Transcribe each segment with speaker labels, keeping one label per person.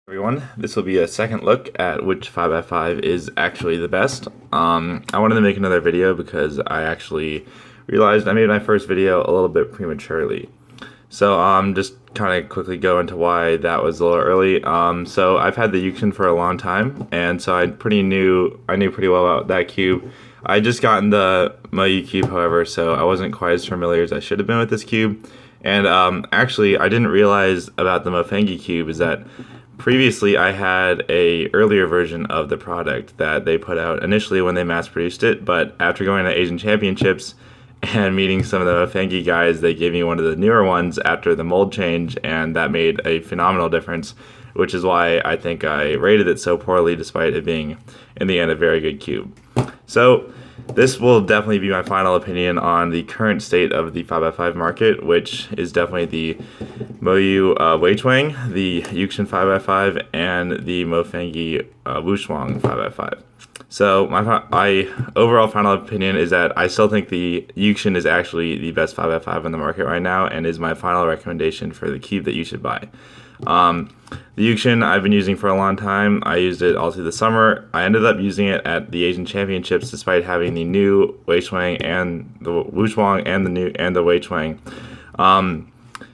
Speaker 1: Everyone, this will be a second look at which 5x5 is actually the best. I wanted to make another video because I actually realized I made my first video a little bit prematurely. So just kind of quickly go into why that was a little early. So I've had the Yukshin for a long time, and so I knew pretty well about that cube. I just gotten the Moyu cube, however, so I wasn't quite as familiar as I should have been with this cube. And actually, I didn't realize about the Mofengi cube is that previously I had a earlier version of the product that they put out initially when they mass produced it, but after going to Asian Championships and meeting some of the Mofengi guys, they gave me one of the newer ones after the mold change, and that made a phenomenal difference, which is why I think I rated it so poorly despite it being in the end a very good cube. So this will definitely be my final opinion on the current state of the 5x5 market, which is definitely the Moyu Weichuang, the Yukshin 5x5, and the Mofengi Wushuang 5x5. So my overall final opinion is that I still think the Yukshin is actually the best 5x5 in the market right now, and is my final recommendation for the cube that you should buy. The Yukshin I've been using for a long time. I used it all through the summer. I ended up using it at the Asian Championships despite having the new Weichuang and the Wushuang and the Weichuang.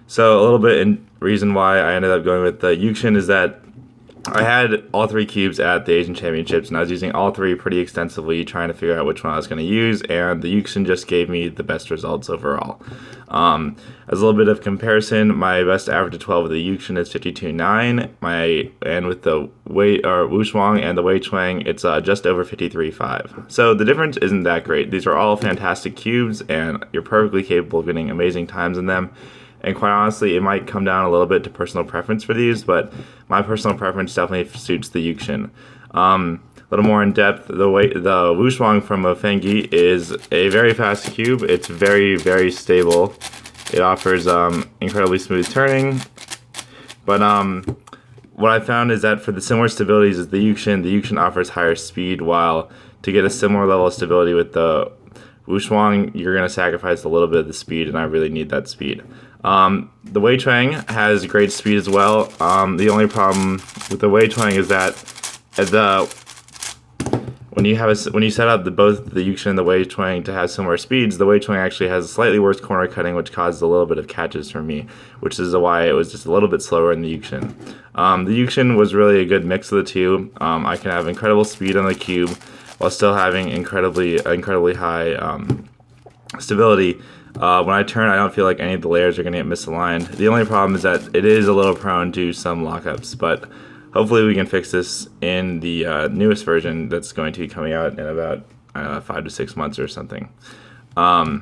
Speaker 1: So a little bit in reason why I ended up going with the Yukshin is that I had all three cubes at the Asian Championships, and I was using all three pretty extensively, trying to figure out which one I was going to use, and the Yukshin just gave me the best results overall. As a little bit of comparison, my best average of 12 with the Yukshin is 52.9, and with the Wushuang and the Weichuang, it's just over 53.5. So the difference isn't that great. These are all fantastic cubes, and you're perfectly capable of getting amazing times in them. And quite honestly, it might come down a little bit to personal preference for these, but my personal preference definitely suits the Yukshin. A little more in depth, the Wushuang from Mofengi is a very fast cube. It's very, very stable. It offers incredibly smooth turning. But what I found is that for the similar stabilities as the Yukshin offers higher speed, while to get a similar level of stability with the Wushuang, you're going to sacrifice a little bit of the speed, and I really need that speed. The Weichuang has great speed as well. The only problem with the Weichuang is that when you set up both the Yukshin and the Weichuang to have similar speeds, the Weichuang actually has slightly worse corner cutting, which causes a little bit of catches for me, which is why it was just a little bit slower in the Yukshin. The Yukshin was really a good mix of the two. I can have incredible speed on the cube while still having incredibly high stability. When I turn, I don't feel like any of the layers are going to get misaligned. The only problem is that it is a little prone to some lockups, but hopefully we can fix this in the newest version that's going to be coming out in about 5 to 6 months or something. Overall,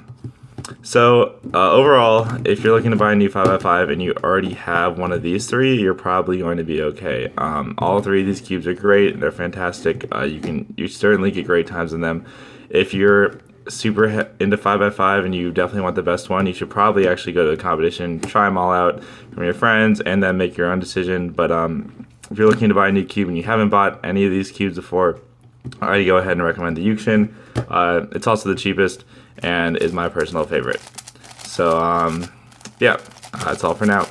Speaker 1: if you're looking to buy a new 5x5 and you already have one of these three, you're probably going to be okay. All three of these cubes are great. They're fantastic. You certainly get great times in them. If you're super into 5x5 and you definitely want the best one, you should probably actually go to the competition, try them all out from your friends, and then make your own decision. But if you're looking to buy a new cube and you haven't bought any of these cubes before, I'd go ahead and recommend the Yukshin. It's also the cheapest and is my personal favorite. So yeah, that's all for now.